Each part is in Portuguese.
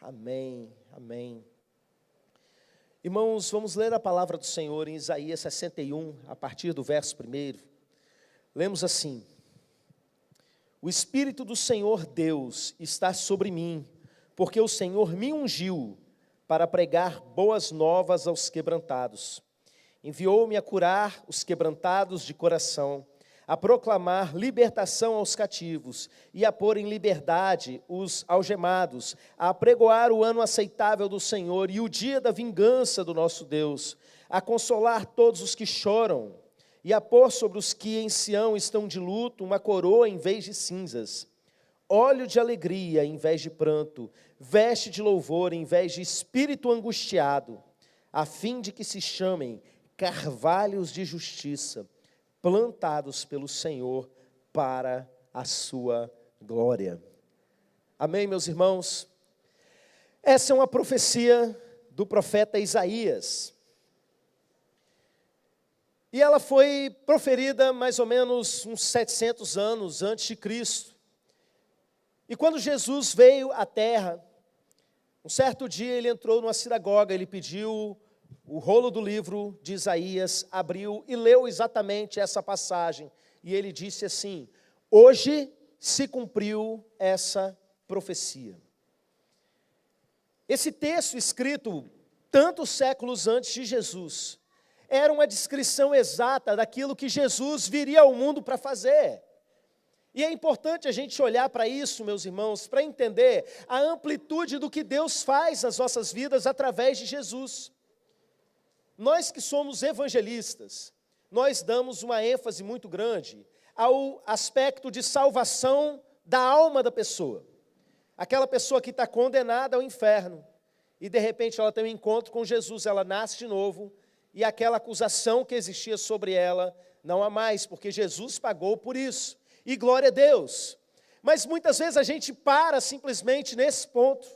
Amém, amém. Irmãos, vamos ler a palavra do Senhor em Isaías 61, a partir do verso 1. Lemos assim: O Espírito do Senhor Deus está sobre mim, porque o Senhor me ungiu para pregar boas novas aos quebrantados. Enviou-me a curar os quebrantados de coração, a proclamar libertação aos cativos e a pôr em liberdade os algemados, a apregoar o ano aceitável do Senhor e o dia da vingança do nosso Deus, a consolar todos os que choram e a pôr sobre os que em Sião estão de luto uma coroa em vez de cinzas, óleo de alegria em vez de pranto, veste de louvor em vez de espírito angustiado, a fim de que se chamem carvalhos de justiça, plantados pelo Senhor para a sua glória. Amém, meus irmãos? Essa é uma profecia do profeta Isaías. E ela foi proferida mais ou menos uns 700 anos antes de Cristo. E quando Jesus veio à terra, um certo dia ele entrou numa sinagoga, ele pediu o rolo do livro de Isaías, abriu e leu exatamente essa passagem. E ele disse assim: hoje se cumpriu essa profecia. Esse texto escrito tantos séculos antes de Jesus, era uma descrição exata daquilo que Jesus viria ao mundo para fazer. E é importante a gente olhar para isso, meus irmãos, para entender a amplitude do que Deus faz nas nossas vidas através de Jesus. Nós que somos evangelistas, nós damos uma ênfase muito grande ao aspecto de salvação da alma da pessoa. Aquela pessoa que está condenada ao inferno, e de repente ela tem um encontro com Jesus, ela nasce de novo, e aquela acusação que existia sobre ela não há mais, porque Jesus pagou por isso. E glória a Deus. Mas muitas vezes a gente para simplesmente nesse ponto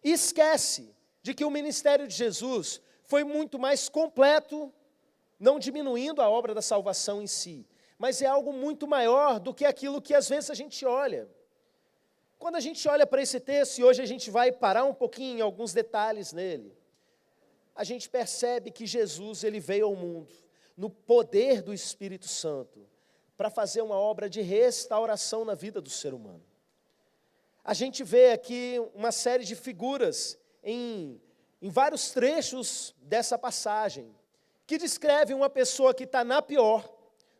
e esquece de que o ministério de Jesus foi muito mais completo, não diminuindo a obra da salvação em si, mas é algo muito maior do que aquilo que às vezes a gente olha. Quando a gente olha para esse texto, e hoje a gente vai parar um pouquinho em alguns detalhes nele, a gente percebe que Jesus ele veio ao mundo no poder do Espírito Santo para fazer uma obra de restauração na vida do ser humano. A gente vê aqui uma série de figuras em vários trechos dessa passagem, que descreve uma pessoa que está na pior,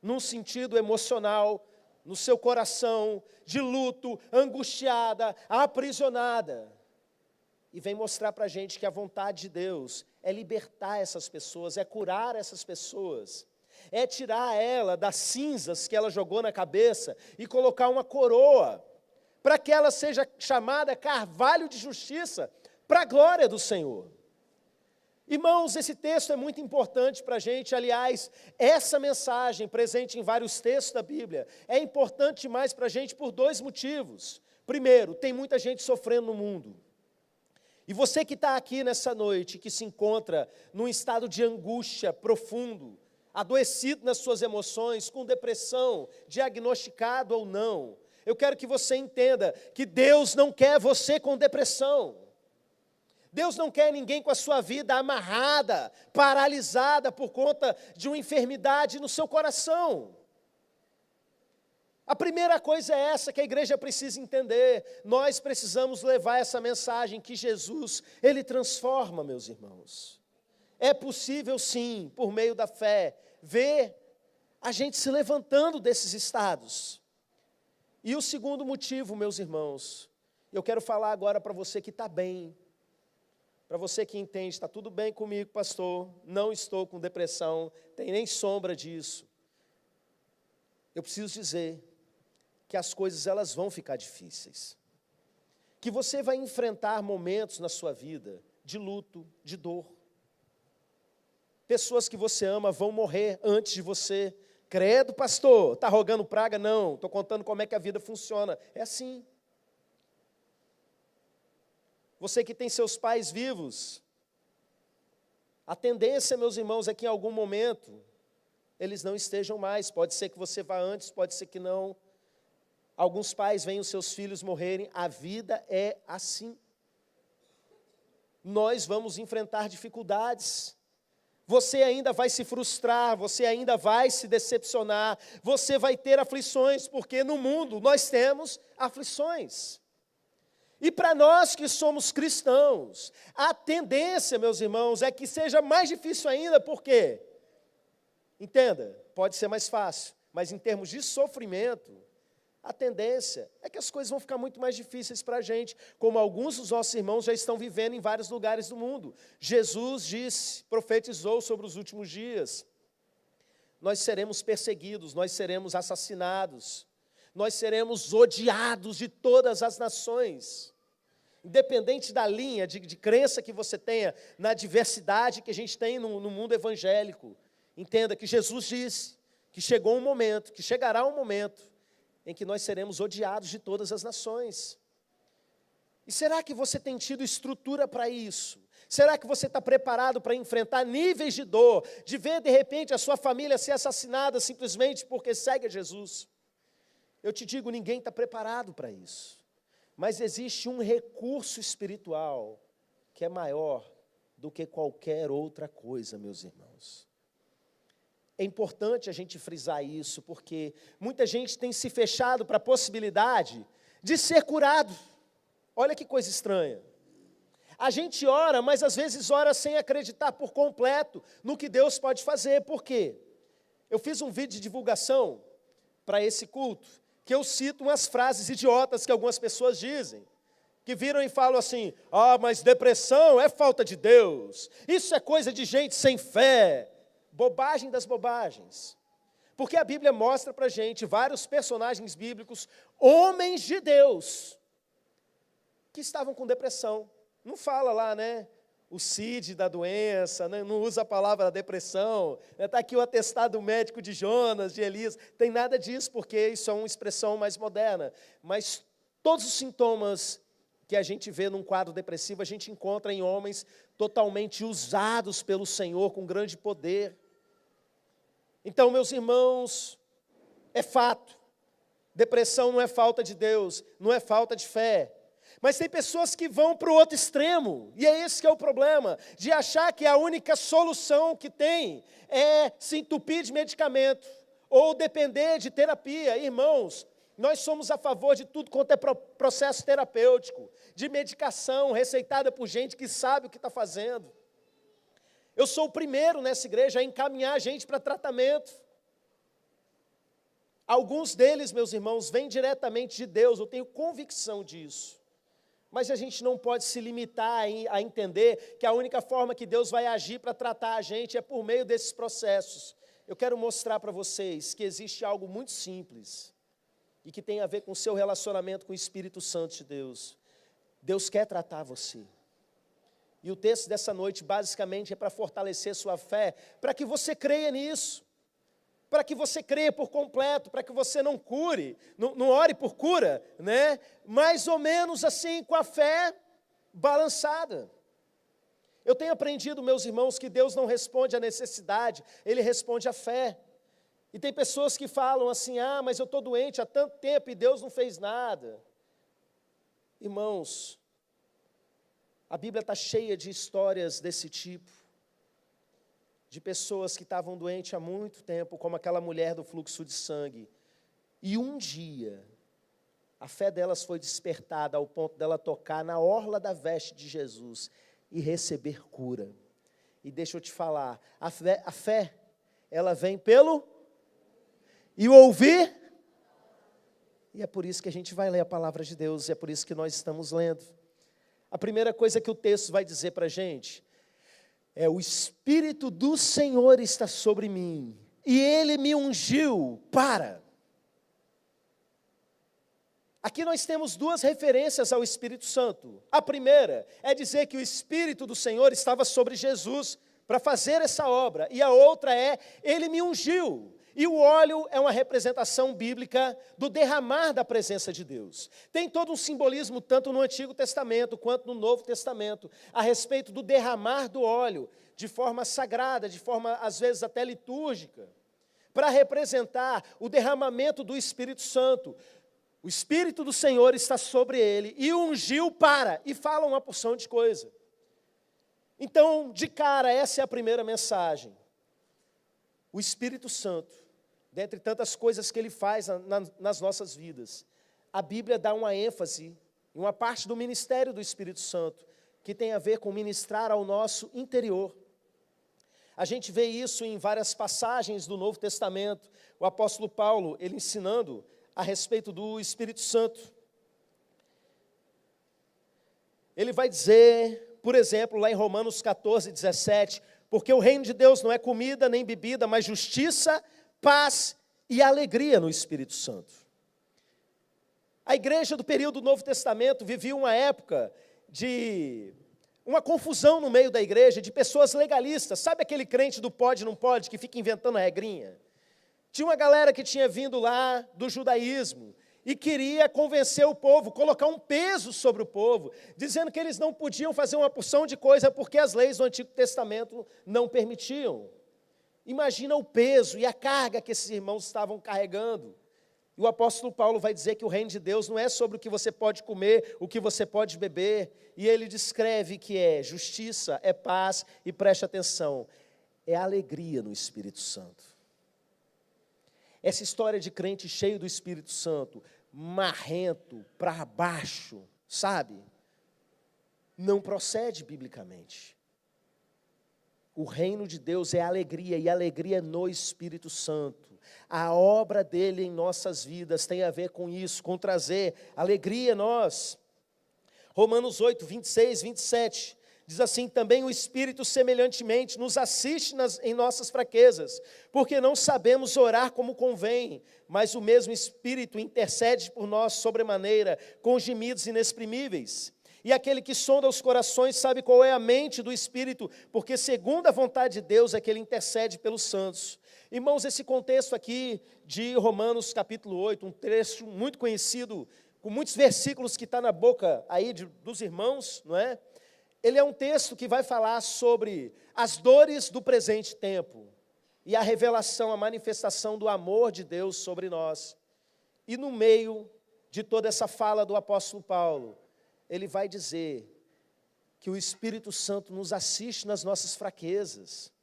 num sentido emocional, no seu coração, de luto, angustiada, aprisionada. E vem mostrar para a gente que a vontade de Deus é libertar essas pessoas, é curar essas pessoas, é tirar ela das cinzas que ela jogou na cabeça e colocar uma coroa, para que ela seja chamada carvalho de justiça, para a glória do Senhor. Irmãos, esse texto é muito importante para a gente. Aliás, essa mensagem, presente em vários textos da Bíblia, é importante demais para a gente por dois motivos. Primeiro, tem muita gente sofrendo no mundo. E você que está aqui nessa noite, que se encontra num estado de angústia profundo, adoecido nas suas emoções, com depressão, diagnosticado ou não, eu quero que você entenda que Deus não quer você com depressão. Deus não quer ninguém com a sua vida amarrada, paralisada por conta de uma enfermidade no seu coração. A primeira coisa é essa que a igreja precisa entender. Nós precisamos levar essa mensagem que Jesus, Ele transforma, meus irmãos. É possível sim, por meio da fé, ver a gente se levantando desses estados. E o segundo motivo, meus irmãos, eu quero falar agora para você que está bem, para você que entende, está tudo bem comigo, pastor, não estou com depressão, tem nem sombra disso. Eu preciso dizer que as coisas elas vão ficar difíceis, que você vai enfrentar momentos na sua vida de luto, de dor. Pessoas que você ama vão morrer antes de você. Credo, pastor, está rogando praga? Não, estou contando como é que a vida funciona. É assim. Você que tem seus pais vivos, a tendência, meus irmãos, é que em algum momento eles não estejam mais. Pode ser que você vá antes, pode ser que não. Alguns pais veem os seus filhos morrerem. A vida é assim. nós vamos enfrentar dificuldades. Você ainda vai se frustrar, você ainda vai se decepcionar, você vai ter aflições, porque no mundo nós temos aflições. E para nós que somos cristãos, a tendência, meus irmãos, é que seja mais difícil ainda, por quê? Entenda, pode ser mais fácil, mas em termos de sofrimento, a tendência é que as coisas vão ficar muito mais difíceis para a gente, como alguns dos nossos irmãos já estão vivendo em vários lugares do mundo. Jesus disse, profetizou sobre os últimos dias: nós seremos perseguidos, nós seremos assassinados, nós seremos odiados de todas as nações. Independente da linha de crença que você tenha, na diversidade que a gente tem no mundo evangélico, entenda que Jesus disse que chegou um momento, que chegará um momento, em que nós seremos odiados de todas as nações. E será que você tem tido estrutura para isso? Será que você está preparado para enfrentar níveis de dor, de ver de repente a sua família ser assassinada simplesmente porque segue a Jesus? Eu te digo, ninguém está preparado para isso. Mas existe um recurso espiritual que é maior do que qualquer outra coisa, meus irmãos. É importante a gente frisar isso, porque muita gente tem se fechado para a possibilidade de ser curado. Olha que coisa estranha. A gente ora, mas às vezes ora sem acreditar por completo no que Deus pode fazer. Por quê? Eu fiz um vídeo de divulgação para esse culto, que eu cito umas frases idiotas que algumas pessoas dizem, que viram e falam assim: mas depressão é falta de Deus, isso é coisa de gente sem fé. Bobagem das bobagens. Porque a Bíblia mostra para a gente vários personagens bíblicos, homens de Deus, que estavam com depressão. Não fala lá, né? O CID da doença, né? Não usa a palavra depressão. Está aqui o atestado médico de Jonas, de Elias. Tem nada disso, porque isso é uma expressão mais moderna. Mas todos os sintomas que a gente vê num quadro depressivo, a gente encontra em homens totalmente usados pelo Senhor, com grande poder. Então, meus irmãos, é fato, depressão não é falta de Deus, não é falta de fé. Mas tem pessoas que vão para o outro extremo, e é esse que é o problema, de achar que a única solução que tem é se entupir de medicamento, ou depender de terapia. Irmãos, nós somos a favor de tudo quanto é processo terapêutico, de medicação receitada por gente que sabe o que está fazendo. Eu sou o primeiro nessa igreja a encaminhar a gente para tratamento. Alguns deles, meus irmãos, vêm diretamente de Deus, eu tenho convicção disso. Mas a gente não pode se limitar a entender que a única forma que Deus vai agir para tratar a gente é por meio desses processos. Eu quero mostrar para vocês que existe algo muito simples e que tem a ver com o seu relacionamento com o Espírito Santo de Deus. Deus quer tratar você. E o texto dessa noite, basicamente, é para fortalecer sua fé, para que você creia nisso, para que você creia por completo, para que você não cure, não ore por cura, né? Mais ou menos assim, com a fé balançada. Eu tenho aprendido, meus irmãos, que Deus não responde à necessidade, Ele responde à fé. E tem pessoas que falam assim: mas eu estou doente há tanto tempo e Deus não fez nada. Irmãos, a Bíblia está cheia de histórias desse tipo, de pessoas que estavam doentes há muito tempo, como aquela mulher do fluxo de sangue, e um dia, a fé delas foi despertada ao ponto dela tocar na orla da veste de Jesus e receber cura. E deixa eu te falar, a fé ela vem pelo e o ouvir, e é por isso que a gente vai ler a palavra de Deus, e é por isso que nós estamos lendo. A primeira coisa que o texto vai dizer para a gente é: o Espírito do Senhor está sobre mim, e Ele me ungiu para. Aqui nós temos duas referências ao Espírito Santo. A primeira é dizer que o Espírito do Senhor estava sobre Jesus para fazer essa obra, e a outra é: Ele me ungiu. E o óleo é uma representação bíblica do derramar da presença de Deus. Tem todo um simbolismo, tanto no Antigo Testamento quanto no Novo Testamento, a respeito do derramar do óleo, de forma sagrada, de forma, às vezes, até litúrgica, para representar o derramamento do Espírito Santo. O Espírito do Senhor está sobre ele e o ungiu para, e fala uma porção de coisa. Então, de cara, essa é a primeira mensagem. O Espírito Santo, dentre tantas coisas que Ele faz nas nossas vidas, a Bíblia dá uma ênfase em uma parte do ministério do Espírito Santo, que tem a ver com ministrar ao nosso interior. A gente vê isso em várias passagens do Novo Testamento. O apóstolo Paulo, ele ensinando a respeito do Espírito Santo. Ele vai dizer, por exemplo, lá em Romanos 14, 17, porque o reino de Deus não é comida nem bebida, mas justiça, paz e alegria no Espírito Santo. A igreja do período do Novo Testamento vivia uma época de uma confusão no meio da igreja, de pessoas legalistas. Sabe aquele crente do pode, não pode, que fica inventando regrinha? Tinha uma galera que tinha vindo lá do judaísmo e queria convencer o povo, colocar um peso sobre o povo, dizendo que eles não podiam fazer uma porção de coisa porque as leis do Antigo Testamento não permitiam. Imagina o peso e a carga que esses irmãos estavam carregando. E o apóstolo Paulo vai dizer que o reino de Deus não é sobre o que você pode comer, o que você pode beber. E ele descreve que é justiça, é paz e, preste atenção, é alegria no Espírito Santo. Essa história de crente cheio do Espírito Santo, marrento, para baixo, sabe? Não procede biblicamente. O reino de Deus é alegria, e alegria no Espírito Santo. A obra dele em nossas vidas tem a ver com isso, com trazer alegria a nós. Romanos 8, 26, 27, diz assim: também o Espírito semelhantemente nos assiste em nossas fraquezas, porque não sabemos orar como convém, mas o mesmo Espírito intercede por nós sobremaneira, com gemidos inexprimíveis. E aquele que sonda os corações sabe qual é a mente do Espírito, porque segundo a vontade de Deus é que ele intercede pelos santos. Irmãos, esse contexto aqui de Romanos capítulo 8, um trecho muito conhecido, com muitos versículos que está na boca aí dos irmãos, não é? Ele é um texto que vai falar sobre as dores do presente tempo e a revelação, a manifestação do amor de Deus sobre nós. E no meio de toda essa fala do apóstolo Paulo, ele vai dizer que o Espírito Santo nos assiste nas nossas fraquezas.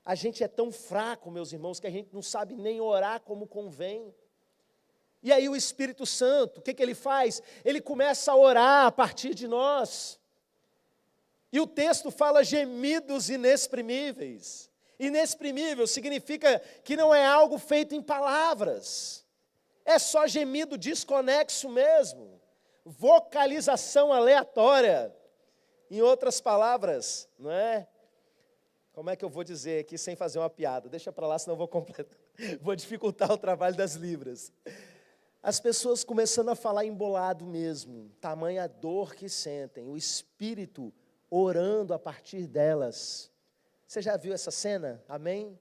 A gente é tão fraco, meus irmãos, que a gente não sabe nem orar como convém. E aí o Espírito Santo, o que ele faz? Ele começa a orar a partir de nós. E o texto fala gemidos inexprimíveis. Inexprimível significa que não é algo feito em palavras. É só gemido desconexo mesmo. Vocalização aleatória. Em outras palavras, não é? Como é que eu vou dizer aqui sem fazer uma piada? Deixa para lá, senão eu vou dificultar o trabalho das libras. As pessoas começando a falar embolado mesmo, tamanha dor que sentem, o Espírito orando a partir delas. Você já viu essa cena? Amém?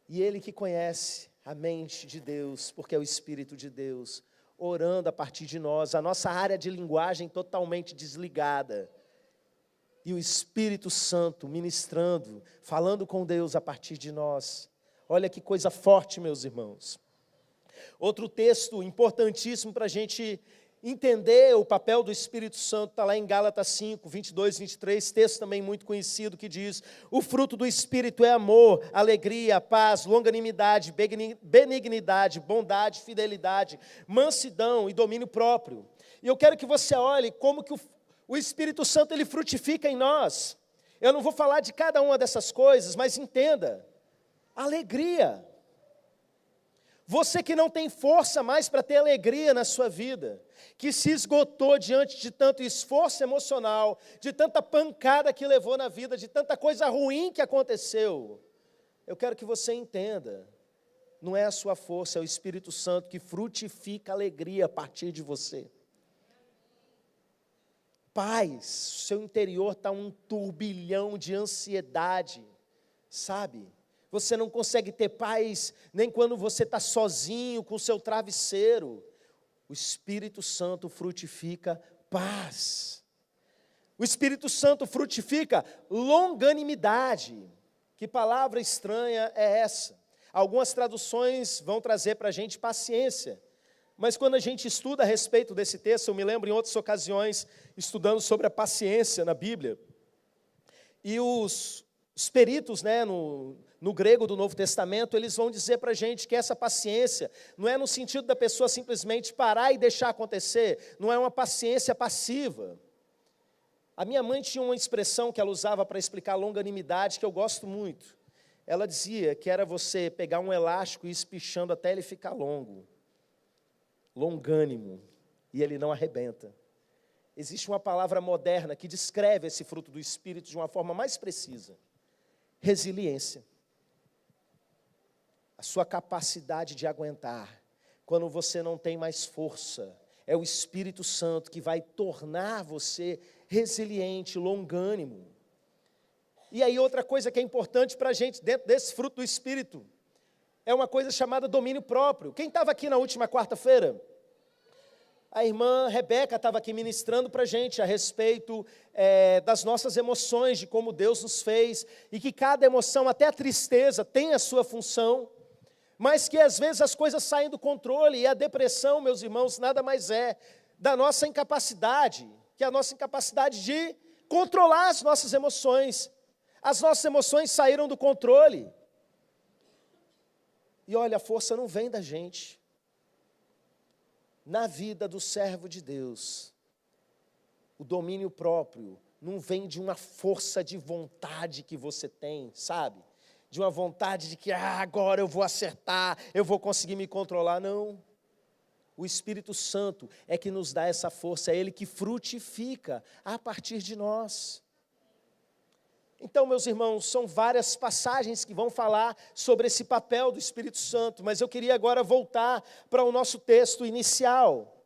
E Ele que conhece a mente de Deus, porque é o Espírito de Deus, orando a partir de nós, a nossa área de linguagem totalmente desligada. E o Espírito Santo ministrando, falando com Deus a partir de nós. Olha que coisa forte, meus irmãos. Outro texto importantíssimo para a gente entender o papel do Espírito Santo, está lá em Gálatas 5, 22, 23, texto também muito conhecido, que diz: o fruto do Espírito é amor, alegria, paz, longanimidade, benignidade, bondade, fidelidade, mansidão e domínio próprio. E eu quero que você olhe como que o Espírito Santo ele frutifica em nós. Eu não vou falar de cada uma dessas coisas, mas entenda, alegria. Você que não tem força mais para ter alegria na sua vida, que se esgotou diante de tanto esforço emocional, de tanta pancada que levou na vida, de tanta coisa ruim que aconteceu, eu quero que você entenda, não é a sua força, é o Espírito Santo que frutifica alegria a partir de você. Paz, seu interior está um turbilhão de ansiedade, sabe? Você não consegue ter paz nem quando você está sozinho com o seu travesseiro. O Espírito Santo frutifica paz. O Espírito Santo frutifica longanimidade. Que palavra estranha é essa? Algumas traduções vão trazer para a gente paciência. Mas quando a gente estuda a respeito desse texto, eu me lembro em outras ocasiões, estudando sobre a paciência na Bíblia, e os peritos, né, no grego do Novo Testamento, eles vão dizer para a gente que essa paciência não é no sentido da pessoa simplesmente parar e deixar acontecer, não é uma paciência passiva. A minha mãe tinha uma expressão que ela usava para explicar longanimidade, que eu gosto muito. Ela dizia que era você pegar um elástico e ir espichando até ele ficar longo. Longânimo, e ele não arrebenta. Existe uma palavra moderna que descreve esse fruto do Espírito de uma forma mais precisa. Resiliência. A sua capacidade de aguentar. Quando você não tem mais força, é o Espírito Santo que vai tornar você resiliente, longânimo. E aí outra coisa que é importante para a gente, dentro desse fruto do Espírito, é uma coisa chamada domínio próprio. Quem estava aqui na última quarta-feira? A irmã Rebeca estava aqui ministrando para a gente a respeito das nossas emoções, de como Deus nos fez, e que cada emoção, até a tristeza, tem a sua função, mas que às vezes as coisas saem do controle, e a depressão, meus irmãos, nada mais é da nossa incapacidade, que é a nossa incapacidade de controlar as nossas emoções. As nossas emoções saíram do controle. E olha, a força não vem da gente. Na vida do servo de Deus, o domínio próprio não vem de uma força de vontade que você tem, sabe? De uma vontade de que agora eu vou acertar, eu vou conseguir me controlar, não. O Espírito Santo é que nos dá essa força, é Ele que frutifica a partir de nós. Então, meus irmãos, são várias passagens que vão falar sobre esse papel do Espírito Santo, mas eu queria agora voltar para o nosso texto inicial,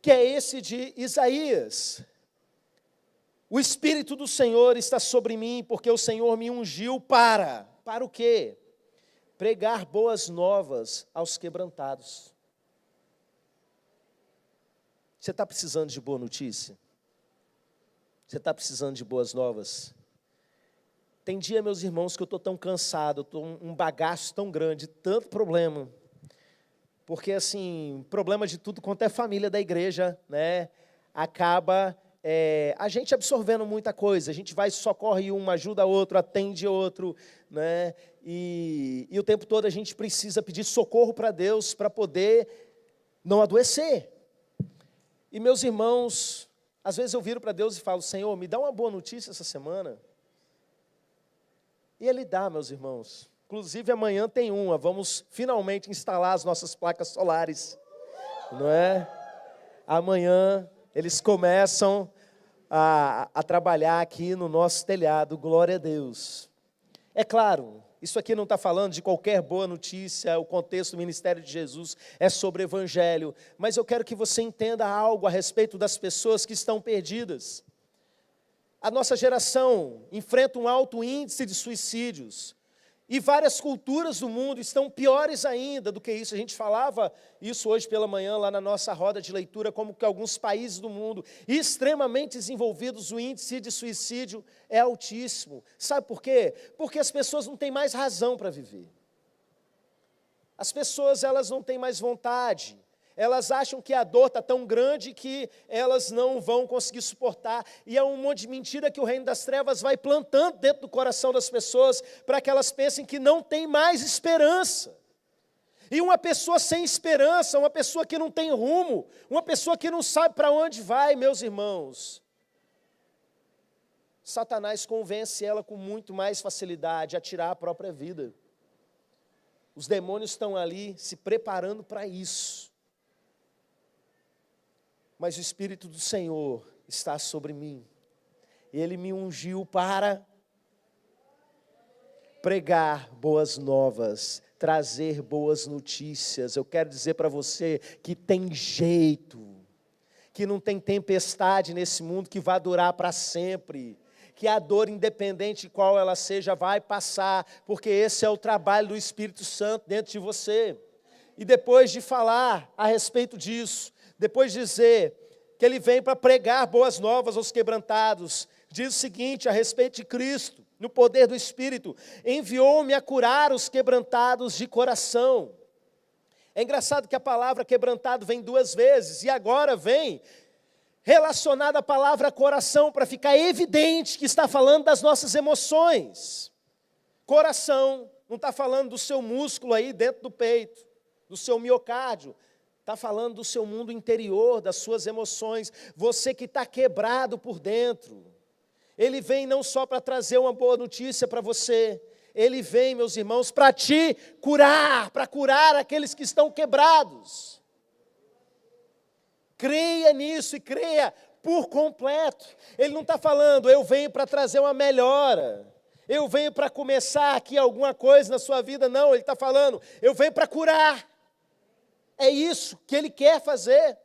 que é esse de Isaías. O Espírito do Senhor está sobre mim, porque o Senhor me ungiu para o quê? Pregar boas novas aos quebrantados. Você está precisando de boa notícia? Você está precisando de boas novas? Tem dia, meus irmãos, que eu estou tão cansado, estou um bagaço tão grande, tanto problema. Porque, assim, problema de tudo quanto é família da igreja, né? Acaba a gente absorvendo muita coisa. A gente vai, socorre um, ajuda outro, atende outro, né? E o tempo todo a gente precisa pedir socorro para Deus para poder não adoecer. E, meus irmãos, às vezes eu viro para Deus e falo, Senhor, me dá uma boa notícia essa semana. E Ele dá, meus irmãos. Inclusive, amanhã tem uma. Vamos finalmente instalar as nossas placas solares. Não é? Amanhã eles começam a trabalhar aqui no nosso telhado. Glória a Deus. É claro, isso aqui não está falando de qualquer boa notícia. O contexto do ministério de Jesus é sobre o Evangelho. Mas eu quero que você entenda algo a respeito das pessoas que estão perdidas. A nossa geração enfrenta um alto índice de suicídios. E várias culturas do mundo estão piores ainda do que isso. A gente falava isso hoje pela manhã lá na nossa roda de leitura, como que alguns países do mundo extremamente desenvolvidos, o índice de suicídio é altíssimo. Sabe por quê? Porque as pessoas não têm mais razão para viver. As pessoas, elas não têm mais vontade. Elas acham que a dor está tão grande que elas não vão conseguir suportar. E é um monte de mentira que o reino das trevas vai plantando dentro do coração das pessoas para que elas pensem que não tem mais esperança. E uma pessoa sem esperança, uma pessoa que não tem rumo, uma pessoa que não sabe para onde vai, meus irmãos, Satanás convence ela com muito mais facilidade a tirar a própria vida. Os demônios estão ali se preparando para isso. Mas o Espírito do Senhor está sobre mim. Ele me ungiu para pregar boas novas, trazer boas notícias. Eu quero dizer para você que tem jeito, que não tem tempestade nesse mundo que vai durar para sempre, que a dor, independente de qual ela seja, vai passar, porque esse é o trabalho do Espírito Santo dentro de você. E depois de falar a respeito disso, depois de dizer que Ele vem para pregar boas novas aos quebrantados, diz o seguinte a respeito de Cristo, no poder do Espírito: enviou-me a curar os quebrantados de coração. É engraçado que a palavra quebrantado vem 2 vezes, e agora vem relacionada à palavra coração, para ficar evidente que está falando das nossas emoções. Coração, não está falando do seu músculo aí dentro do peito, do seu miocárdio, está falando do seu mundo interior, das suas emoções, você que está quebrado por dentro. Ele vem não só para trazer uma boa notícia para você, ele vem, meus irmãos, para te curar, para curar aqueles que estão quebrados. Creia nisso e creia por completo. Ele não está falando, eu venho para trazer uma melhora, eu venho para começar aqui alguma coisa na sua vida. Não, ele está falando, eu venho para curar. É isso que ele quer fazer.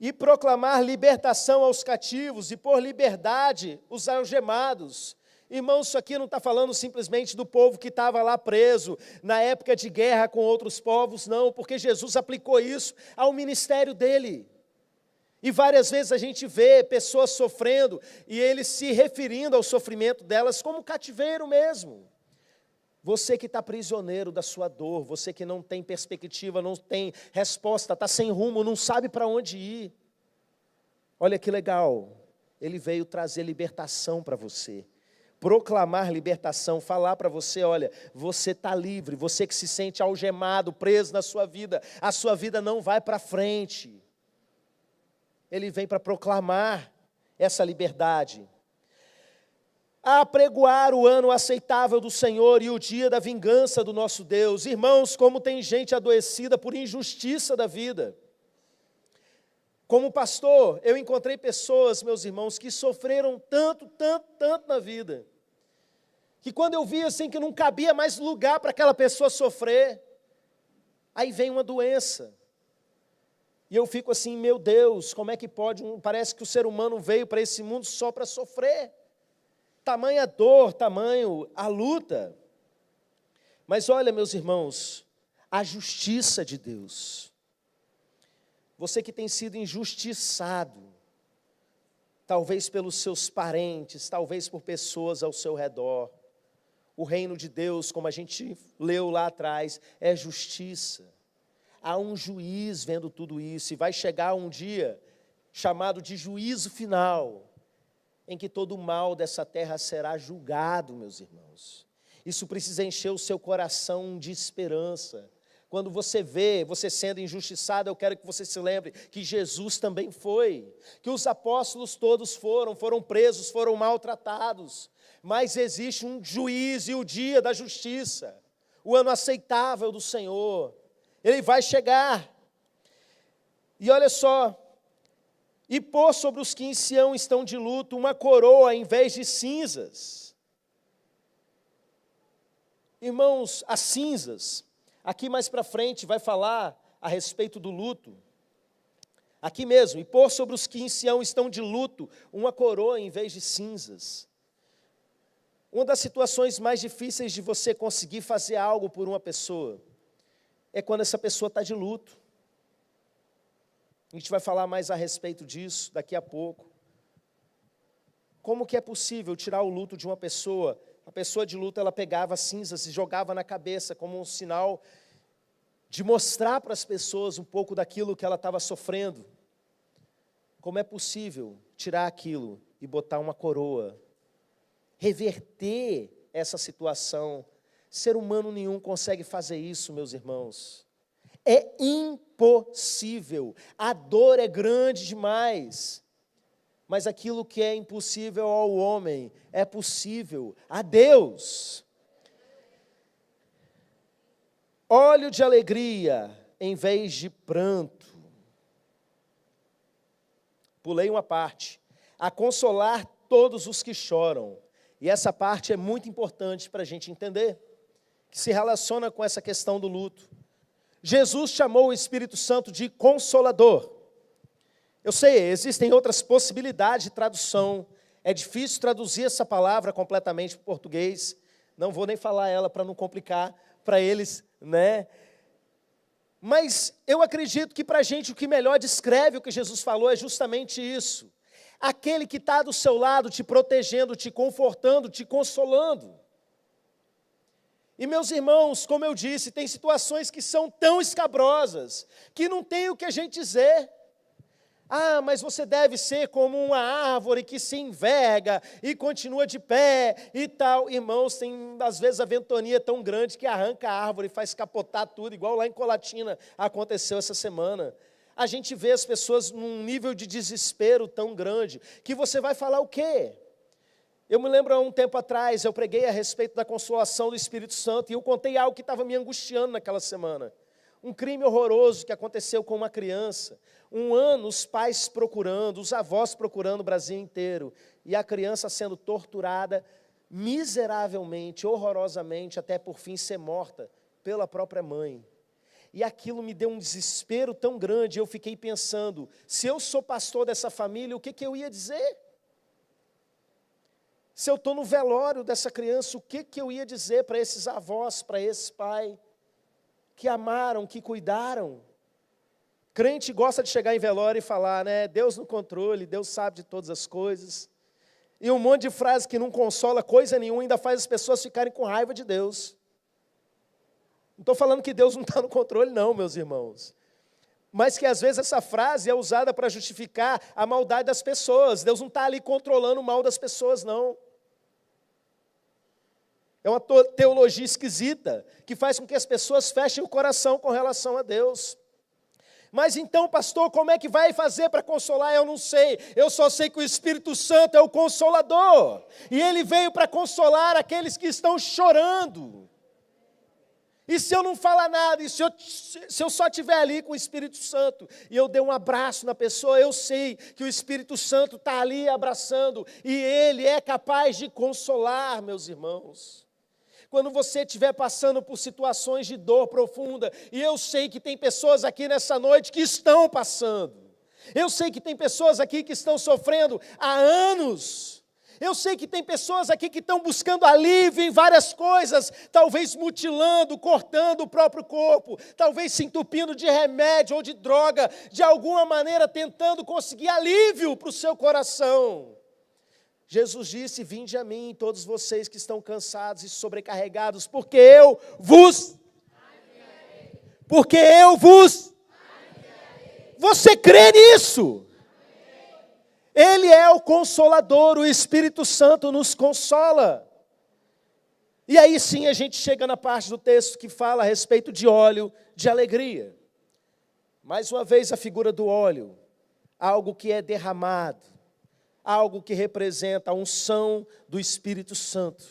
E proclamar libertação aos cativos e por liberdade os algemados. Irmãos, isso aqui não está falando simplesmente do povo que estava lá preso na época de guerra com outros povos, não, porque Jesus aplicou isso ao ministério dele. E várias vezes a gente vê pessoas sofrendo e ele se referindo ao sofrimento delas como cativeiro mesmo. Você que está prisioneiro da sua dor, você que não tem perspectiva, não tem resposta, está sem rumo, não sabe para onde ir. Olha que legal, ele veio trazer libertação para você. Proclamar libertação, falar para você, olha, você está livre, você que se sente algemado, preso na sua vida, a sua vida não vai para frente. Ele vem para proclamar essa liberdade. A apregoar o ano aceitável do Senhor e o dia da vingança do nosso Deus. Irmãos, como tem gente adoecida por injustiça da vida. Como pastor, eu encontrei pessoas, meus irmãos, que sofreram tanto na vida, que quando eu vi assim que não cabia mais lugar para aquela pessoa sofrer, aí vem uma doença. E eu fico assim, meu Deus, como é que pode? Parece que o ser humano veio para esse mundo só para sofrer. Tamanha dor, tamanho a luta. Mas olha, meus irmãos, a justiça de Deus. Você que tem sido injustiçado, talvez pelos seus parentes, talvez por pessoas ao seu redor. O reino de Deus, como a gente leu lá atrás, é justiça. Há um juiz vendo tudo isso, e vai chegar um dia chamado de juízo final, em que todo o mal dessa terra será julgado, meus irmãos. Isso precisa encher o seu coração de esperança. Quando você vê você sendo injustiçado, eu quero que você se lembre que Jesus também foi, que os apóstolos todos foram presos, foram maltratados, mas existe um juiz e o dia da justiça, o ano aceitável do Senhor, ele vai chegar. E olha só, e pôr sobre os que em Sião estão de luto uma coroa em vez de cinzas. Irmãos, as cinzas, aqui mais para frente vai falar a respeito do luto. Aqui mesmo, e pôr sobre os que em Sião estão de luto uma coroa em vez de cinzas. Uma das situações mais difíceis de você conseguir fazer algo por uma pessoa é quando essa pessoa está de luto. A gente vai falar mais a respeito disso daqui a pouco. Como que é possível tirar o luto de uma pessoa? A pessoa de luto, ela pegava cinzas e jogava na cabeça como um sinal de mostrar para as pessoas um pouco daquilo que ela estava sofrendo. Como é possível tirar aquilo e botar uma coroa? Reverter essa situação. Ser humano nenhum consegue fazer isso, meus irmãos. É impossível. A dor é grande demais. Mas aquilo que é impossível ao homem é possível a Deus. Óleo de alegria em vez de pranto. Pulei uma parte. A consolar todos os que choram. E essa parte é muito importante para a gente entender, que se relaciona com essa questão do luto. Jesus chamou o Espírito Santo de Consolador. Eu sei, existem outras possibilidades de tradução. É difícil traduzir essa palavra completamente para o português. Não vou nem falar ela para não complicar para eles, né? Mas eu acredito que para a gente o que melhor descreve o que Jesus falou é justamente isso. Aquele que está do seu lado te protegendo, te confortando, te consolando. E meus irmãos, como eu disse, tem situações que são tão escabrosas, que não tem o que a gente dizer. Ah, mas você deve ser como uma árvore que se enverga e continua de pé e tal. Irmãos, tem às vezes a ventania tão grande que arranca a árvore e faz capotar tudo, igual lá em Colatina aconteceu essa semana. A gente vê as pessoas num nível de desespero tão grande, que você vai falar o quê? Eu me lembro há um tempo atrás, eu preguei a respeito da consolação do Espírito Santo, e eu contei algo que estava me angustiando naquela semana. Um crime horroroso que aconteceu com uma criança. 1 ano, os pais procurando, os avós procurando o Brasil inteiro, e a criança sendo torturada miseravelmente, horrorosamente, até por fim ser morta pela própria mãe. E aquilo me deu um desespero tão grande, eu fiquei pensando, se eu sou pastor dessa família, o que eu ia dizer? Se eu estou no velório dessa criança, o que eu ia dizer para esses avós, para esse pai, que amaram, que cuidaram? Crente gosta de chegar em velório e falar, né? Deus no controle, Deus sabe de todas as coisas. E um monte de frase que não consola coisa nenhuma, ainda faz as pessoas ficarem com raiva de Deus. Não estou falando que Deus não está no controle, não, meus irmãos. Mas que às vezes essa frase é usada para justificar a maldade das pessoas. Deus não está ali controlando o mal das pessoas, não. É uma teologia esquisita, que faz com que as pessoas fechem o coração com relação a Deus. Mas então, pastor, como é que vai fazer para consolar? Eu não sei. Eu só sei que o Espírito Santo é o Consolador. E Ele veio para consolar aqueles que estão chorando. E se eu não falar nada, e se eu só estiver ali com o Espírito Santo, e eu der um abraço na pessoa, eu sei que o Espírito Santo está ali abraçando, e Ele é capaz de consolar, meus irmãos. Quando você estiver passando por situações de dor profunda, e eu sei que tem pessoas aqui nessa noite que estão passando, eu sei que tem pessoas aqui que estão sofrendo há anos, eu sei que tem pessoas aqui que estão buscando alívio em várias coisas, talvez mutilando, cortando o próprio corpo, talvez se entupindo de remédio ou de droga, de alguma maneira tentando conseguir alívio para o seu coração. Jesus disse, vinde a mim, todos vocês que estão cansados e sobrecarregados, porque eu vos... Você crê nisso? Ele é o Consolador, o Espírito Santo nos consola. E aí sim a gente chega na parte do texto que fala a respeito de óleo de alegria. Mais uma vez a figura do óleo, algo que é derramado, algo que representa a unção do Espírito Santo.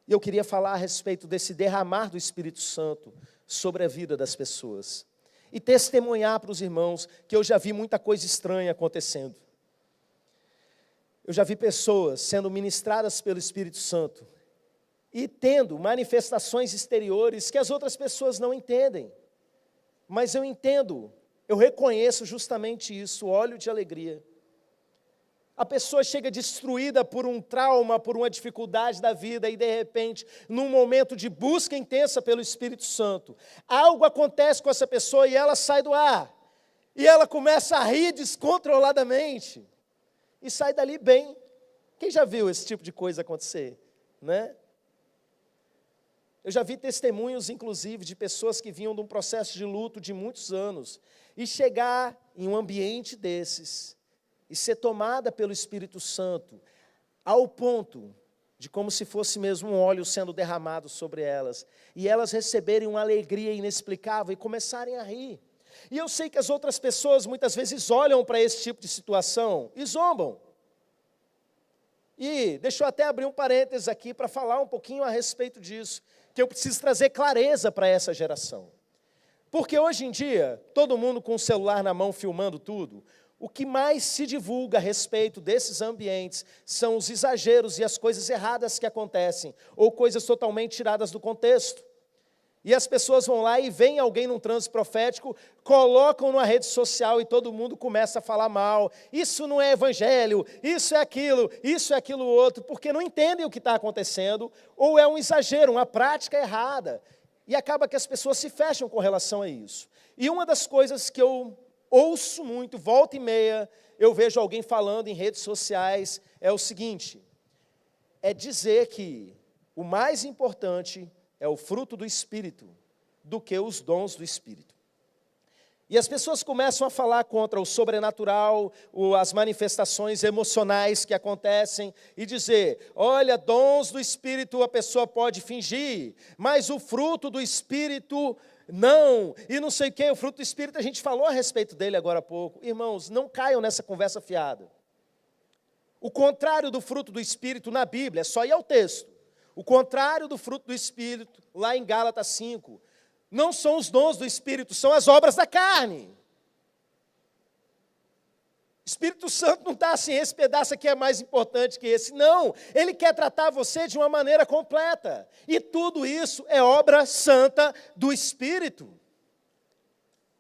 E eu queria falar a respeito desse derramar do Espírito Santo sobre a vida das pessoas. E testemunhar para os irmãos que eu já vi muita coisa estranha acontecendo. Eu já vi pessoas sendo ministradas pelo Espírito Santo e tendo manifestações exteriores que as outras pessoas não entendem. Mas eu entendo, eu reconheço justamente isso, óleo de alegria. A pessoa chega destruída por um trauma, por uma dificuldade da vida e de repente, num momento de busca intensa pelo Espírito Santo, algo acontece com essa pessoa e ela sai do ar. E ela começa a rir descontroladamente. E sai dali bem. Quem já viu esse tipo de coisa acontecer? Né? Eu já vi testemunhos, inclusive, de pessoas que vinham de um processo de luto de muitos anos e chegar em um ambiente desses e ser tomada pelo Espírito Santo ao ponto de como se fosse mesmo um óleo sendo derramado sobre elas e elas receberem uma alegria inexplicável e começarem a rir. E eu sei que as outras pessoas muitas vezes olham para esse tipo de situação e zombam. E deixa eu até abrir um parênteses aqui para falar um pouquinho a respeito disso, que eu preciso trazer clareza para essa geração. Porque hoje em dia, todo mundo com o celular na mão filmando tudo, o que mais se divulga a respeito desses ambientes são os exageros e as coisas erradas que acontecem, ou coisas totalmente tiradas do contexto. E as pessoas vão lá e veem alguém num transe profético, colocam numa rede social e todo mundo começa a falar mal. Isso não é evangelho, isso é aquilo outro, porque não entendem o que está acontecendo, ou é um exagero, uma prática errada. E acaba que as pessoas se fecham com relação a isso. E uma das coisas que eu ouço muito, volta e meia, eu vejo alguém falando em redes sociais, é o seguinte, é dizer que o mais importante é o fruto do Espírito do que os dons do Espírito. E as pessoas começam a falar contra o sobrenatural, as manifestações emocionais que acontecem, e dizer, olha, dons do Espírito a pessoa pode fingir, mas o fruto do Espírito não, e não sei o que, o fruto do Espírito, a gente falou a respeito dele agora há pouco. Irmãos, não caiam nessa conversa fiada. O contrário do fruto do Espírito na Bíblia, é só ir ao texto. O contrário do fruto do Espírito, lá em Gálatas 5, não são os dons do Espírito, são as obras da carne. O Espírito Santo não está assim, esse pedaço aqui é mais importante que esse. Não, ele quer tratar você de uma maneira completa. E tudo isso é obra santa do Espírito.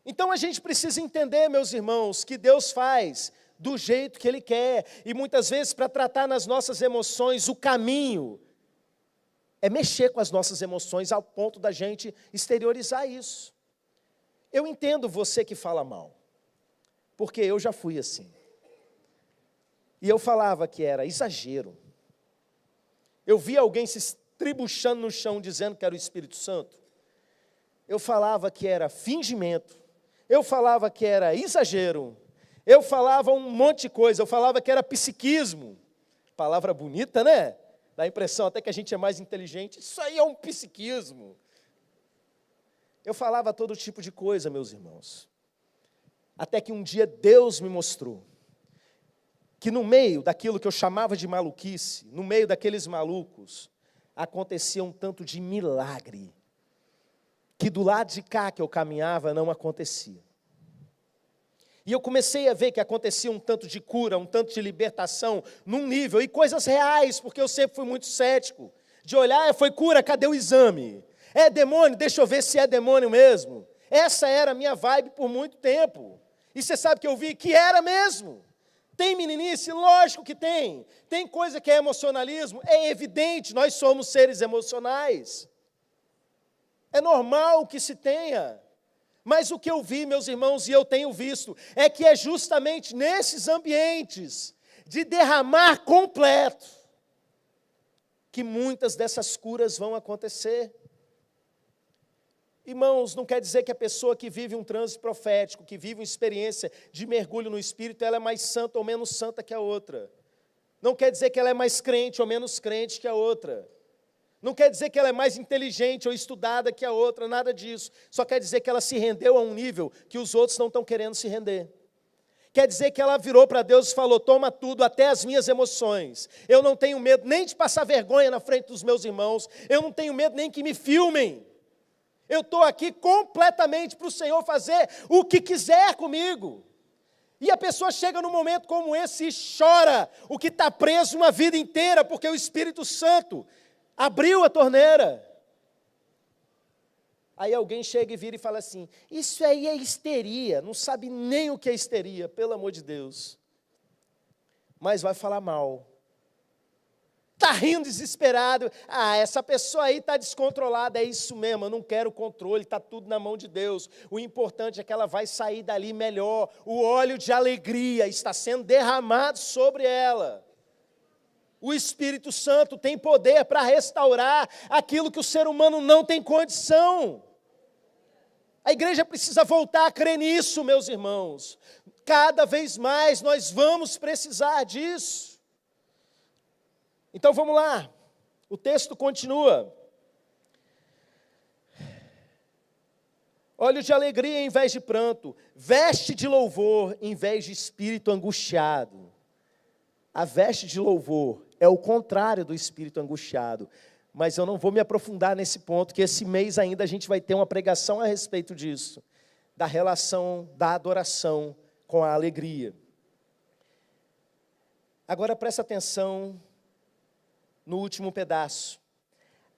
Então a gente precisa entender, meus irmãos, que Deus faz do jeito que Ele quer. E muitas vezes, para tratar nas nossas emoções, o caminho é mexer com as nossas emoções ao ponto da gente exteriorizar isso. Eu entendo você que fala mal, porque eu já fui assim. E eu falava que era exagero. Eu via alguém se estribuchando no chão dizendo que era o Espírito Santo. Eu falava que era fingimento. Eu falava que era exagero. Eu falava um monte de coisa. Eu falava que era psiquismo. Palavra bonita, né? Dá a impressão até que a gente é mais inteligente. Isso aí é um psiquismo. Eu falava todo tipo de coisa, meus irmãos. Até que um dia Deus me mostrou que no meio daquilo que eu chamava de maluquice, no meio daqueles malucos, acontecia um tanto de milagre, que do lado de cá que eu caminhava não acontecia. E eu comecei a ver que acontecia um tanto de cura, um tanto de libertação, num nível, e coisas reais, porque eu sempre fui muito cético, de olhar, foi cura, cadê o exame? É demônio? Deixa eu ver se é demônio mesmo. Essa era a minha vibe por muito tempo. E você sabe que eu vi que era mesmo. Tem meninice? Lógico que tem. Tem coisa que é emocionalismo? É evidente, nós somos seres emocionais. É normal que se tenha. Mas o que eu vi, meus irmãos, e eu tenho visto, é que é justamente nesses ambientes de derramar completo que muitas dessas curas vão acontecer. Irmãos, não quer dizer que a pessoa que vive um transe profético, que vive uma experiência de mergulho no Espírito, ela é mais santa ou menos santa que a outra. Não quer dizer que ela é mais crente ou menos crente que a outra. Não quer dizer que ela é mais inteligente ou estudada que a outra, nada disso. Só quer dizer que ela se rendeu a um nível que os outros não estão querendo se render. Quer dizer que ela virou para Deus e falou, toma tudo, até as minhas emoções. Eu não tenho medo nem de passar vergonha na frente dos meus irmãos. Eu não tenho medo nem que me filmem. Eu estou aqui completamente para o Senhor fazer o que quiser comigo. E a pessoa chega num momento como esse e chora o que está preso uma vida inteira, porque o Espírito Santo abriu a torneira. Aí alguém chega e vira e fala assim, isso aí é histeria, não sabe nem o que é histeria, pelo amor de Deus. Mas vai falar mal. Está rindo desesperado, essa pessoa aí está descontrolada, é isso mesmo, eu não quero controle, está tudo na mão de Deus. O importante é que ela vai sair dali melhor, o óleo de alegria está sendo derramado sobre ela. O Espírito Santo tem poder para restaurar aquilo que o ser humano não tem condição. A igreja precisa voltar a crer nisso, meus irmãos. Cada vez mais nós vamos precisar disso. Então vamos lá, o texto continua. Olhos de alegria em vez de pranto, veste de louvor em vez de espírito angustiado. A veste de louvor é o contrário do espírito angustiado. Mas eu não vou me aprofundar nesse ponto, que esse mês ainda a gente vai ter uma pregação a respeito disso. Da relação da adoração com a alegria. Agora presta atenção no último pedaço.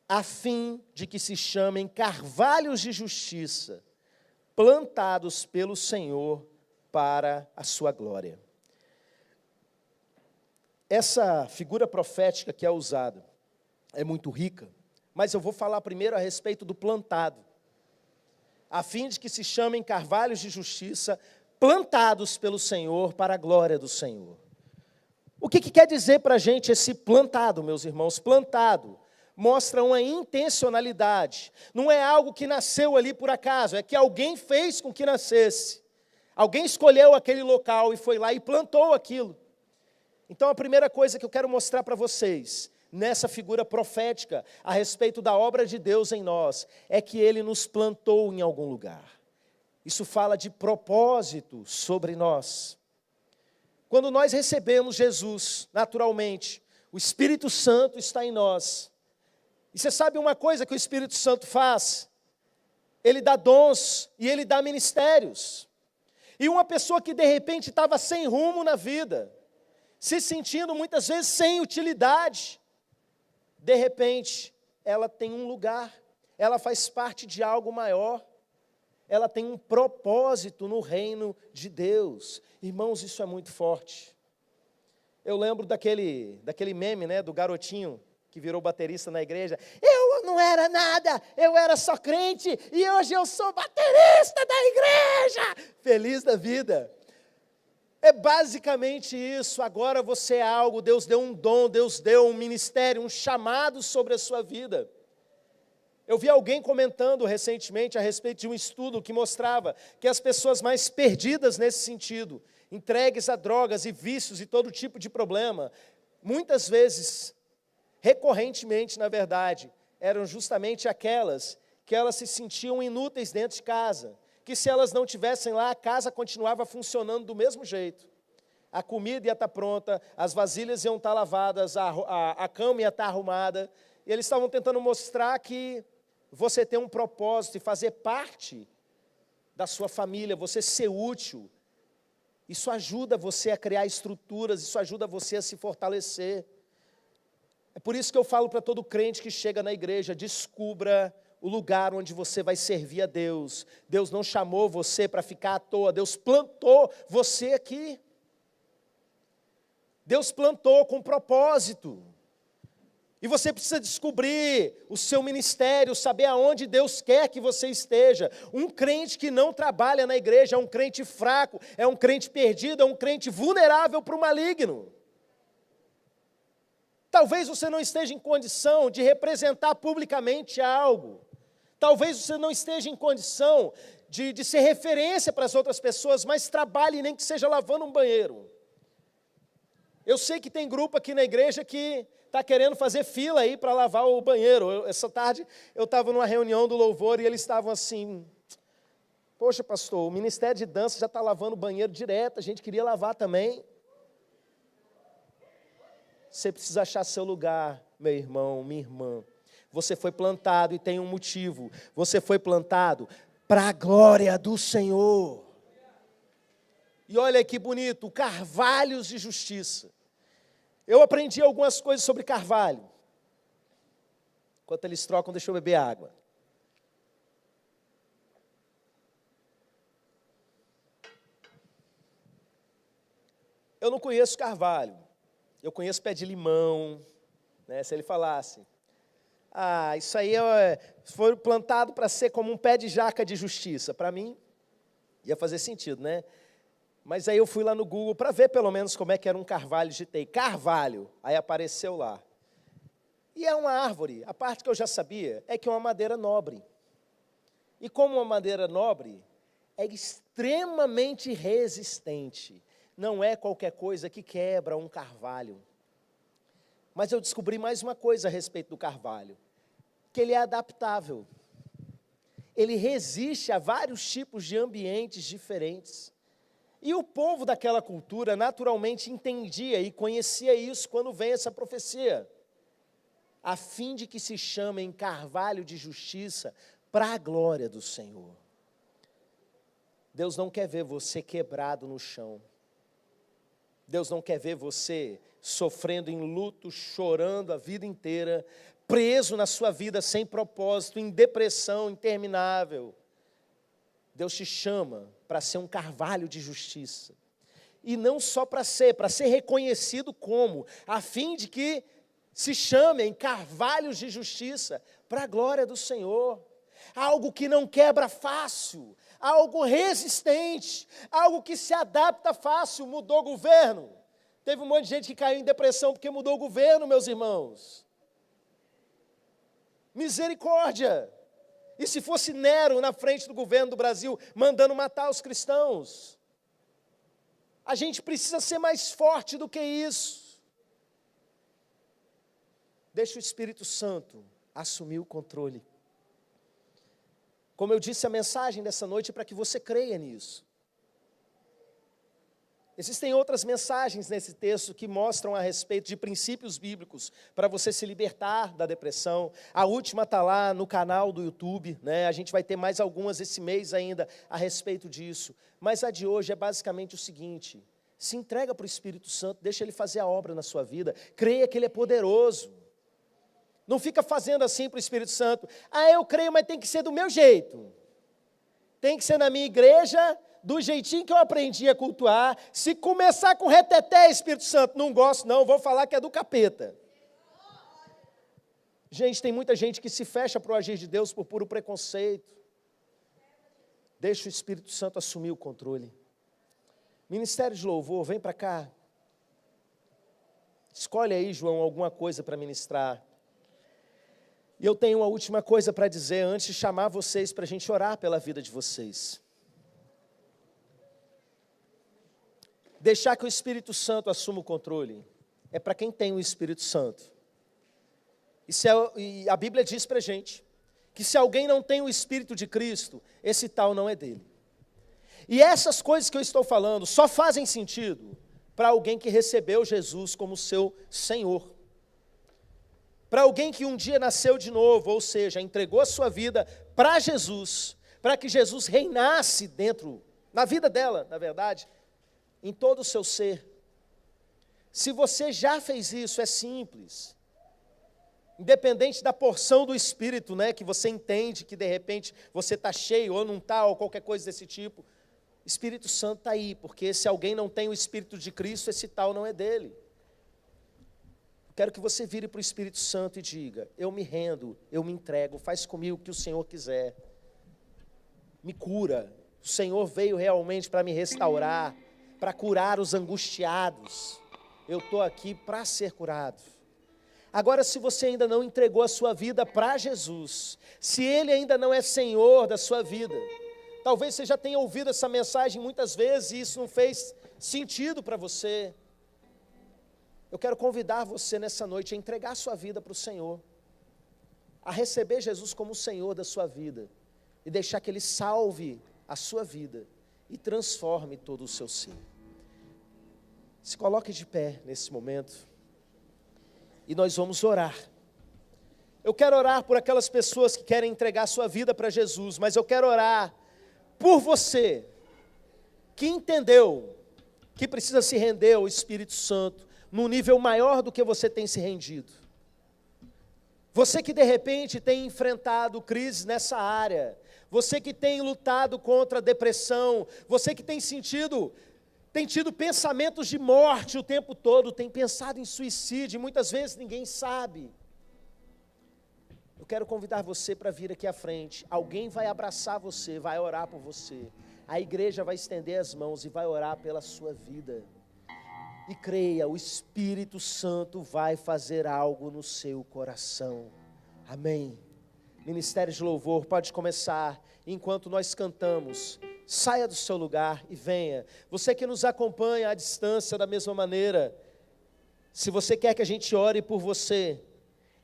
A fim de que se chamem carvalhos de justiça, plantados pelo Senhor para a sua glória. Essa figura profética que é usada é muito rica, mas eu vou falar primeiro a respeito do plantado. A fim de que se chamem carvalhos de justiça, plantados pelo Senhor para a glória do Senhor. O que quer dizer para a gente esse plantado, meus irmãos? Plantado mostra uma intencionalidade. Não é algo que nasceu ali por acaso, é que alguém fez com que nascesse. Alguém escolheu aquele local e foi lá e plantou aquilo. Então a primeira coisa que eu quero mostrar para vocês, nessa figura profética, a respeito da obra de Deus em nós, é que Ele nos plantou em algum lugar. Isso fala de propósito sobre nós. Quando nós recebemos Jesus, naturalmente, o Espírito Santo está em nós. E você sabe uma coisa que o Espírito Santo faz? Ele dá dons e ele dá ministérios. E uma pessoa que de repente estava sem rumo na vida, se sentindo muitas vezes sem utilidade, de repente ela tem um lugar, ela faz parte de algo maior, ela tem um propósito no reino de Deus. Irmãos, isso é muito forte. Eu lembro daquele meme, né, do garotinho que virou baterista na igreja. Eu não era nada, eu era só crente e hoje eu sou baterista da igreja. Feliz da vida. É basicamente isso. Agora você é algo, Deus deu um dom, Deus deu um ministério, um chamado sobre a sua vida. Eu vi alguém comentando recentemente a respeito de um estudo que mostrava que as pessoas mais perdidas nesse sentido, entregues a drogas e vícios e todo tipo de problema, muitas vezes, recorrentemente, na verdade, eram justamente aquelas que elas se sentiam inúteis dentro de casa, que se elas não estivessem lá, a casa continuava funcionando do mesmo jeito. A comida ia estar pronta, as vasilhas iam estar lavadas, a cama ia estar arrumada, e eles estavam tentando mostrar que você tem um propósito e fazer parte da sua família, você ser útil. Isso ajuda você a criar estruturas, isso ajuda você a se fortalecer. É por isso que eu falo para todo crente que chega na igreja, descubra o lugar onde você vai servir a Deus. Deus não chamou você para ficar à toa, Deus plantou você aqui. Deus plantou com propósito. E você precisa descobrir o seu ministério, saber aonde Deus quer que você esteja. Um crente que não trabalha na igreja é um crente fraco, é um crente perdido, é um crente vulnerável para o maligno. Talvez você não esteja em condição de representar publicamente algo. Talvez você não esteja em condição de ser referência para as outras pessoas, mas trabalhe nem que seja lavando um banheiro. Eu sei que tem grupo aqui na igreja que está querendo fazer fila aí para lavar o banheiro. Essa tarde eu estava numa reunião do louvor e eles estavam assim, poxa pastor, o Ministério de Dança já está lavando o banheiro direto, a gente queria lavar também. Você precisa achar seu lugar, meu irmão, minha irmã. Você foi plantado e tem um motivo. Você foi plantado para a glória do Senhor. E olha que bonito, carvalhos de justiça. Eu aprendi algumas coisas sobre carvalho. Enquanto eles trocam, deixa eu beber água. Eu não conheço carvalho. Eu conheço pé de limão, né? Se ele falasse, isso aí foi plantado para ser como um pé de jaca de justiça. Para mim, ia fazer sentido, né? Mas aí eu fui lá no Google para ver pelo menos como é que era um carvalho, digitei carvalho, aí apareceu lá. E é uma árvore, a parte que eu já sabia é que é uma madeira nobre. E como uma madeira nobre, é extremamente resistente. Não é qualquer coisa que quebra um carvalho. Mas eu descobri mais uma coisa a respeito do carvalho, que ele é adaptável. Ele resiste a vários tipos de ambientes diferentes. E o povo daquela cultura naturalmente entendia e conhecia isso quando vem essa profecia. A fim de que se chamem carvalho de justiça para a glória do Senhor. Deus não quer ver você quebrado no chão. Deus não quer ver você sofrendo em luto, chorando a vida inteira, preso na sua vida sem propósito, em depressão interminável. Deus te chama para ser um carvalho de justiça. E não só para ser reconhecido como, a fim de que se chamem carvalhos de justiça para a glória do Senhor. Algo que não quebra fácil, algo resistente, algo que se adapta fácil. Mudou o governo. Teve um monte de gente que caiu em depressão porque mudou o governo, meus irmãos. Misericórdia! E se fosse Nero na frente do governo do Brasil, mandando matar os cristãos? A gente precisa ser mais forte do que isso. Deixa o Espírito Santo assumir o controle. Como eu disse, a mensagem dessa noite é para que você creia nisso. Existem outras mensagens nesse texto que mostram a respeito de princípios bíblicos para você se libertar da depressão. A última está lá no canal do YouTube, né? A gente vai ter mais algumas esse mês ainda a respeito disso. Mas a de hoje é basicamente o seguinte: se entrega para o Espírito Santo, deixa Ele fazer a obra na sua vida, creia que Ele é poderoso. Não fica fazendo assim para o Espírito Santo: eu creio, mas tem que ser do meu jeito. Tem que ser na minha igreja, do jeitinho que eu aprendi a cultuar. Se começar com reteté, Espírito Santo, não gosto não, vou falar que é do capeta. Gente, tem muita gente que se fecha para o agir de Deus por puro preconceito. Deixa o Espírito Santo assumir o controle. Ministério de louvor, vem para cá. Escolhe aí, João, alguma coisa para ministrar. E eu tenho uma última coisa para dizer antes de chamar vocês para a gente orar pela vida de vocês. Deixar que o Espírito Santo assuma o controle é para quem tem o Espírito Santo. E a Bíblia diz para a gente que se alguém não tem o Espírito de Cristo, esse tal não é dele. E essas coisas que eu estou falando só fazem sentido para alguém que recebeu Jesus como seu Senhor. Para alguém que um dia nasceu de novo, ou seja, entregou a sua vida para Jesus, para que Jesus reinasse dentro, na vida dela, na verdade, em todo o seu ser. Se você já fez isso, é simples. Independente da porção do Espírito, né, que você entende que de repente você está cheio ou não está, ou qualquer coisa desse tipo, Espírito Santo está aí, porque se alguém não tem o Espírito de Cristo, esse tal não é dele. Quero que você vire para o Espírito Santo e diga: eu me rendo, eu me entrego, faz comigo o que o Senhor quiser. Me cura. O Senhor veio realmente para me restaurar, para curar os angustiados. Eu estou aqui para ser curado. Agora, se você ainda não entregou a sua vida para Jesus, se Ele ainda não é Senhor da sua vida, talvez você já tenha ouvido essa mensagem muitas vezes e isso não fez sentido para você. Eu quero convidar você nessa noite a entregar a sua vida para o Senhor, a receber Jesus como o Senhor da sua vida e deixar que Ele salve a sua vida e transforme todo o seu ser. Se coloque de pé nesse momento e nós vamos orar. Eu quero orar por aquelas pessoas que querem entregar a sua vida para Jesus, mas eu quero orar por você que entendeu que precisa se render ao Espírito Santo num nível maior do que você tem se rendido. Você que de repente tem enfrentado crises nessa área, você que tem lutado contra a depressão, você que tem tido pensamentos de morte o tempo todo, tem pensado em suicídio, e muitas vezes ninguém sabe. Eu quero convidar você para vir aqui à frente. Alguém vai abraçar você, vai orar por você. A igreja vai estender as mãos e vai orar pela sua vida. E creia, o Espírito Santo vai fazer algo no seu coração. Amém. Ministério de louvor pode começar. Enquanto nós cantamos, saia do seu lugar e venha. Você que nos acompanha à distância da mesma maneira, se você quer que a gente ore por você,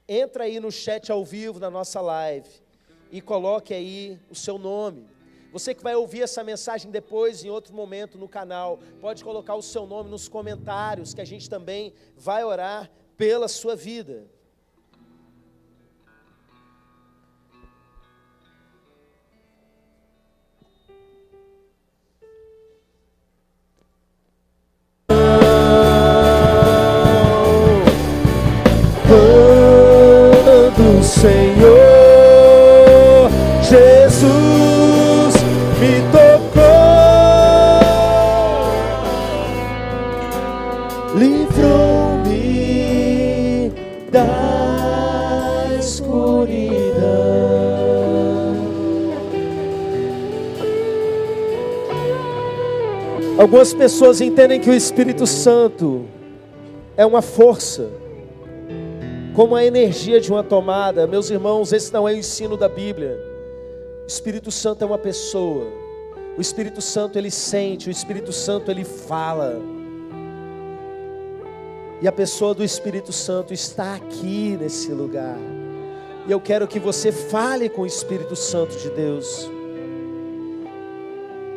entra aí no chat ao vivo da nossa live e coloque aí o seu nome. Você que vai ouvir essa mensagem depois, em outro momento no canal, pode colocar o seu nome nos comentários, que a gente também vai orar pela sua vida. Quando o Senhor Jesus me tocou, livrou-me da escuridão. Algumas pessoas entendem que o Espírito Santo é uma força. como a energia de uma tomada. Meus irmãos, esse não é o ensino da Bíblia. O Espírito Santo é uma pessoa. O Espírito Santo, ele sente. O Espírito Santo, ele fala. E a pessoa do Espírito Santo está aqui nesse lugar. E eu quero que você fale com o Espírito Santo de Deus.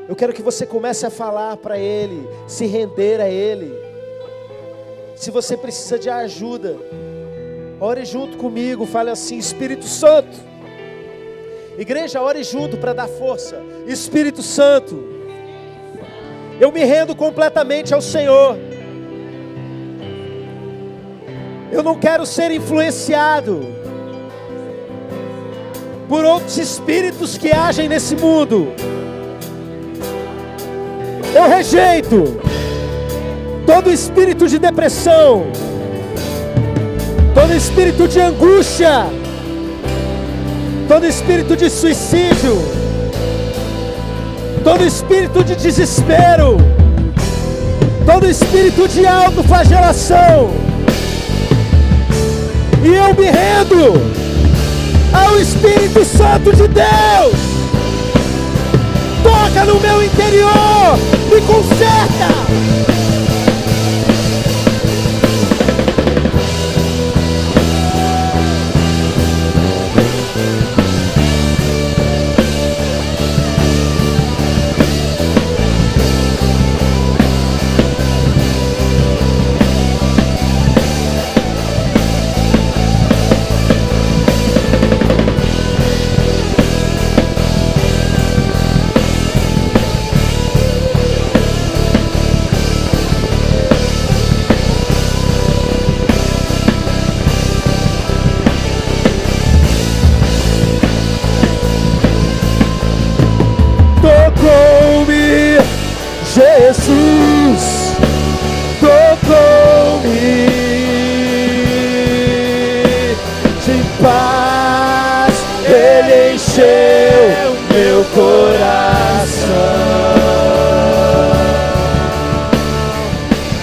Eu quero que você comece a falar para Ele, se render a Ele. Se você precisa de ajuda, ore junto comigo, fale assim: Espírito Santo. Igreja, ore junto para dar força. Espírito Santo, eu me rendo completamente ao Senhor. Eu não quero ser influenciado por outros espíritos que agem nesse mundo. Eu rejeito todo espírito de depressão, todo espírito de angústia, todo espírito de suicídio, todo espírito de desespero, todo espírito de autoflagelação. E eu me rendo ao Espírito Santo de Deus. Toca no meu interior, me conserta. Jesus tocou-me de paz, Ele encheu meu coração.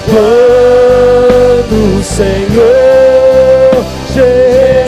Quando o Senhor